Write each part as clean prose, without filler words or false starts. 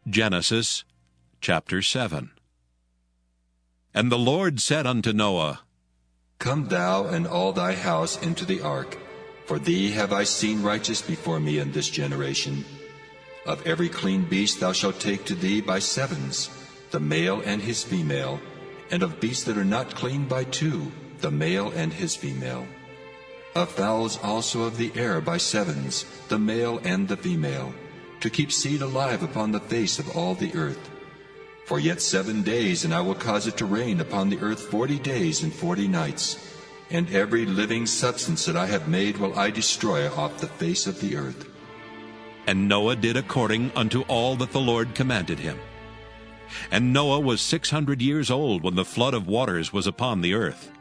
Genesis chapter 7. And the Lord said unto Noah, Come thou and all thy house into the ark, for thee have I seen righteous before me in this generation. Of every clean beast thou shalt take to thee by sevens, the male and his female, and of beasts that are not clean by two, the male and his female. Of fowls also of the air by sevens, the male and the female, to keep seed alive upon the face of all the earth. For yet 7 days, and I will cause it to rain upon the earth 40 days and 40 nights, and every living substance that I have made will I destroy off the face of the earth. And Noah did according unto all that the Lord commanded him. And Noah was 600 years old when the flood of waters was upon the earth.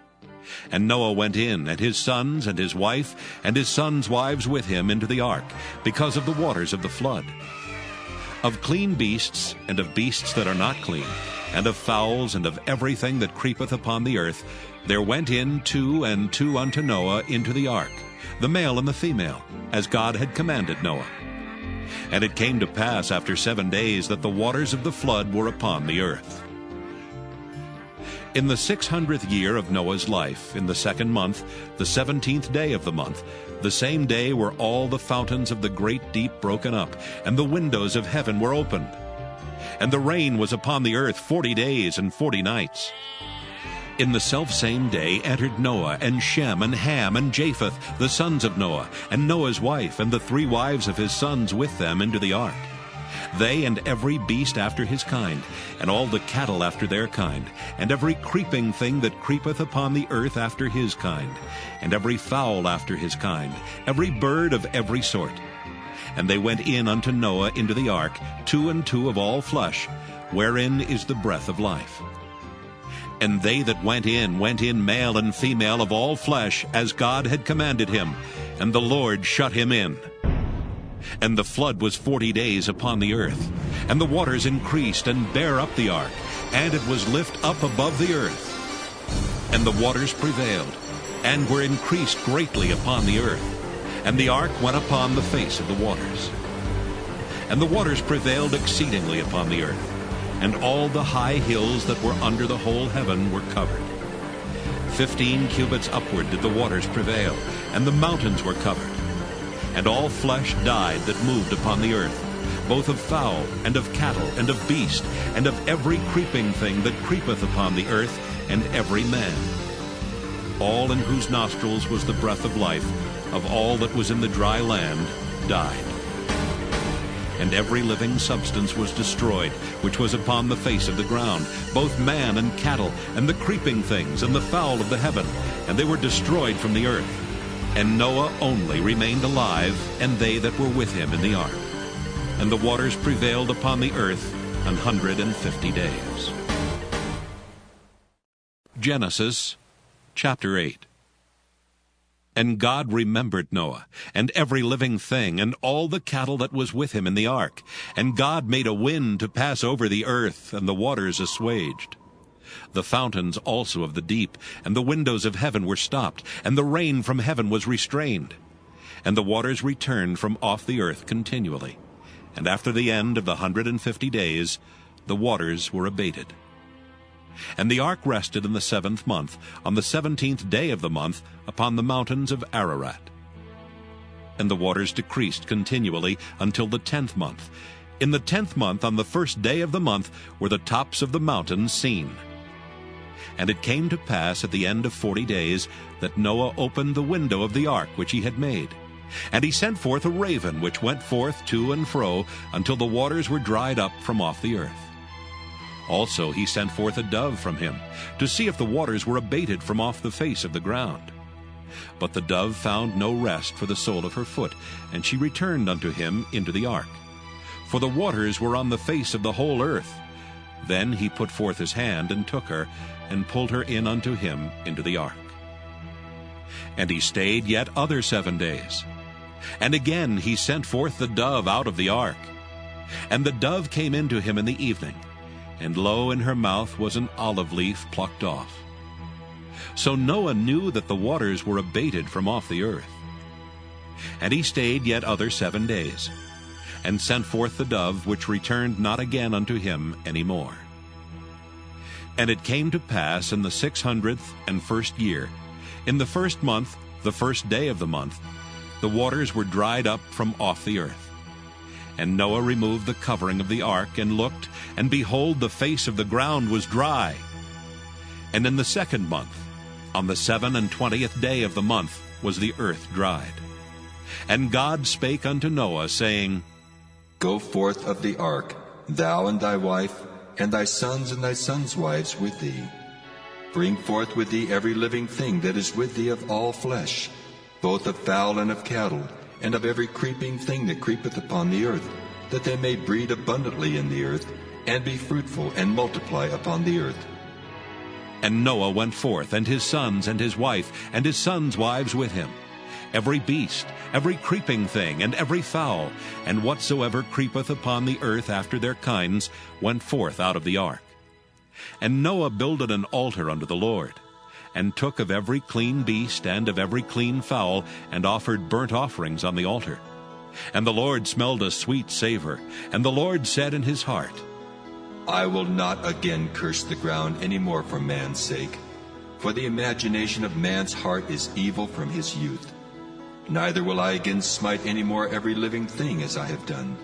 And Noah went in, and his sons, and his wife, and his sons' wives with him into the ark, because of the waters of the flood. Of clean beasts, and of beasts that are not clean, and of fowls, and of everything that creepeth upon the earth, there went in 2 and 2 unto Noah into the ark, the male and the female, as God had commanded Noah. And it came to pass after 7 days that the waters of the flood were upon the earth. In the 600th year of Noah's life, in the 2nd month, the 17th day of the month, the same day were all the fountains of the great deep broken up, and the windows of heaven were opened. And the rain was upon the earth 40 days and 40 nights. In the selfsame day entered Noah, and Shem, and Ham, and Japheth, the sons of Noah, and Noah's wife, and the 3 wives of his sons with them into the ark. They and every beast after his kind, and all the cattle after their kind, and every creeping thing that creepeth upon the earth after his kind, and every fowl after his kind, every bird of every sort. And they went in unto Noah into the ark, 2 and 2 of all flesh, wherein is the breath of life. And they that went in male and female of all flesh, as God had commanded him, and the Lord shut him in. And the flood was 40 days upon the earth, and the waters increased and bare up the ark, and it was lift up above the earth. And the waters prevailed, and were increased greatly upon the earth, and the ark went upon the face of the waters. And the waters prevailed exceedingly upon the earth, and all the high hills that were under the whole heaven were covered. 15 cubits upward did the waters prevail, and the mountains were covered. And all flesh died that moved upon the earth, both of fowl, and of cattle, and of beast, and of every creeping thing that creepeth upon the earth, and every man. All in whose nostrils was the breath of life, of all that was in the dry land, died. And every living substance was destroyed, which was upon the face of the ground, both man and cattle, and the creeping things, and the fowl of the heaven, and they were destroyed from the earth. And Noah only remained alive, and they that were with him in the ark. And the waters prevailed upon the earth 150 days. Genesis chapter 8. And God remembered Noah, and every living thing, and all the cattle that was with him in the ark. And God made a wind to pass over the earth, and the waters assuaged. The fountains also of the deep, and the windows of heaven were stopped, and the rain from heaven was restrained. And the waters returned from off the earth continually. And after the end of the 150 days, the waters were abated. And the ark rested in the 7th month, on the 17th day of the month, upon the mountains of Ararat. And the waters decreased continually until the 10th month. In the 10th month, on the 1st day of the month, were the tops of the mountains seen. And it came to pass at the end of 40 days that Noah opened the window of the ark which he had made. And he sent forth a raven, which went forth to and fro until the waters were dried up from off the earth. Also he sent forth a dove from him, to see if the waters were abated from off the face of the ground. But the dove found no rest for the sole of her foot, and she returned unto him into the ark. For the waters were on the face of the whole earth. Then he put forth his hand, and took her, and pulled her in unto him into the ark. And he stayed yet other 7 days. And again he sent forth the dove out of the ark. And the dove came into him in the evening, and lo, in her mouth was an olive leaf plucked off. So Noah knew that the waters were abated from off the earth. And he stayed yet other 7 days. and sent forth the dove, which returned not again unto him any more. And it came to pass in the 601st year, in the 1st month, the 1st day of the month, the waters were dried up from off the earth. And Noah removed the covering of the ark, and looked, and behold, the face of the ground was dry. And in the 2nd month, on the 27th day of the month, was the earth dried. And God spake unto Noah, saying, Go forth of the ark, thou and thy wife, and thy sons and thy sons' wives with thee. Bring forth with thee every living thing that is with thee of all flesh, both of fowl and of cattle, and of every creeping thing that creepeth upon the earth, that they may breed abundantly in the earth, and be fruitful, and multiply upon the earth. And Noah went forth, and his sons, and his wife, and his sons' wives with him. Every beast, every creeping thing, and every fowl, and whatsoever creepeth upon the earth after their kinds, went forth out of the ark. And Noah builded an altar unto the Lord, and took of every clean beast and of every clean fowl, and offered burnt offerings on the altar. And the Lord smelled a sweet savor, and the Lord said in his heart, I will not again curse the ground any more for man's sake, for the imagination of man's heart is evil from his youth. Neither will I again smite any more every living thing as I have done.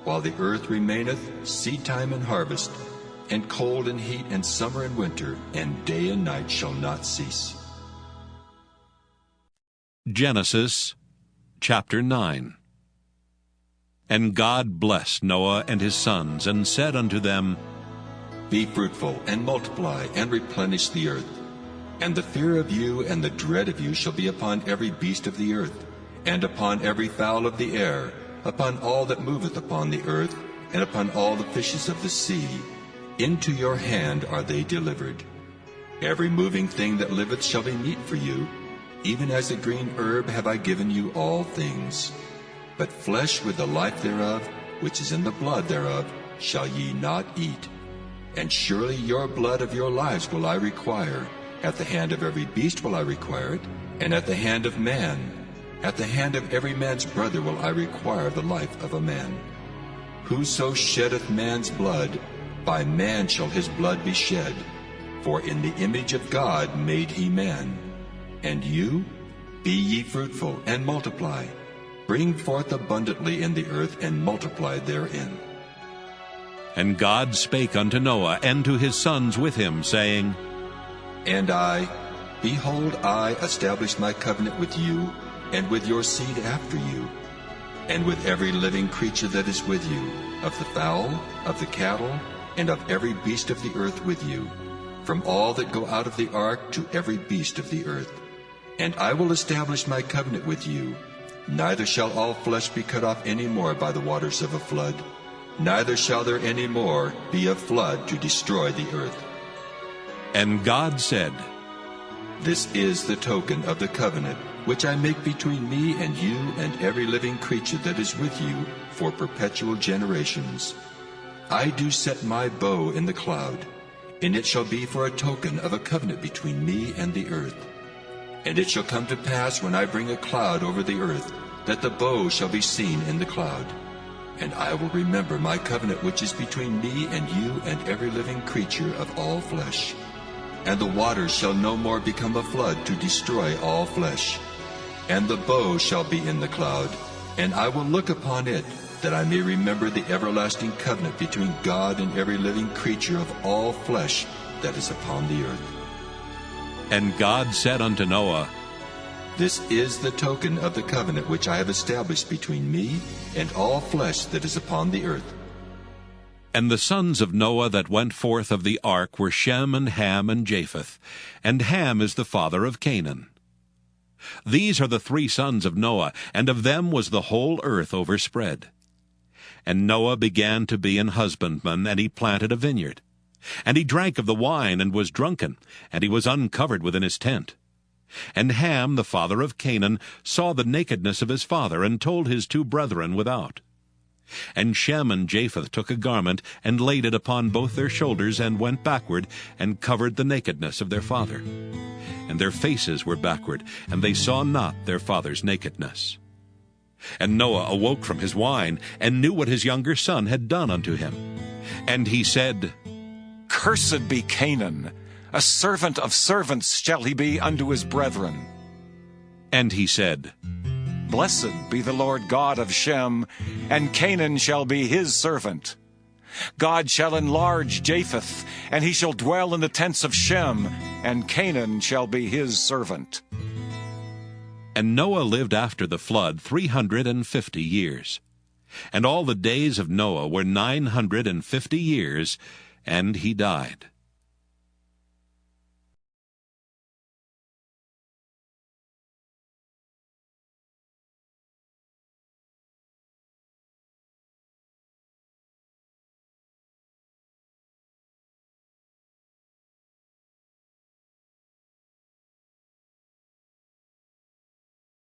While the earth remaineth, seedtime and harvest, and cold and heat, and summer and winter, and day and night shall not cease. Genesis chapter 9. And God blessed Noah and his sons, and said unto them, Be fruitful, and multiply, and replenish the earth. And the fear of you and the dread of you shall be upon every beast of the earth, and upon every fowl of the air, upon all that moveth upon the earth, and upon all the fishes of the sea. Into your hand are they delivered. Every moving thing that liveth shall be meat for you. Even as a green herb have I given you all things. But flesh with the life thereof, which is in the blood thereof, shall ye not eat. And surely your blood of your lives will I require. At the hand of every beast will I require it, and at the hand of man. At the hand of every man's brother will I require the life of a man. Whoso sheddeth man's blood, by man shall his blood be shed. For in the image of God made he man. And you, be ye fruitful, and multiply. Bring forth abundantly in the earth, and multiply therein. And God spake unto Noah and to his sons with him, saying, And I, behold, I establish my covenant with you, and with your seed after you, and with every living creature that is with you, of the fowl, of the cattle, and of every beast of the earth with you, from all that go out of the ark to every beast of the earth. And I will establish my covenant with you. Neither shall all flesh be cut off any more by the waters of a flood, neither shall there any more be a flood to destroy the earth. And God said, This is the token of the covenant which I make between me and you and every living creature that is with you for perpetual generations. I do set my bow in the cloud, and it shall be for a token of a covenant between me and the earth. And it shall come to pass when I bring a cloud over the earth, that the bow shall be seen in the cloud. And I will remember my covenant which is between me and you and every living creature of all flesh. And the waters shall no more become a flood to destroy all flesh. And the bow shall be in the cloud, and I will look upon it, that I may remember the everlasting covenant between God and every living creature of all flesh that is upon the earth. And God said unto Noah, This is the token of the covenant which I have established between me and all flesh that is upon the earth. And the sons of Noah that went forth of the ark were Shem and Ham and Japheth, and Ham is the father of Canaan. These are the 3 sons of Noah, and of them was the whole earth overspread. And Noah began to be an husbandman, and he planted a vineyard. And he drank of the wine, and was drunken, and he was uncovered within his tent. And Ham, the father of Canaan, saw the nakedness of his father, and told his 2 brethren without. And Shem and Japheth took a garment, and laid it upon both their shoulders, and went backward, and covered the nakedness of their father. And their faces were backward, and they saw not their father's nakedness. And Noah awoke from his wine, and knew what his younger son had done unto him. And he said, Cursed be Canaan, a servant of servants shall he be unto his brethren. And he said, Blessed be the Lord God of Shem, and Canaan shall be his servant. God shall enlarge Japheth, and he shall dwell in the tents of Shem, and Canaan shall be his servant. And Noah lived after the flood 350 years. And all the days of Noah were 950 years, and he died.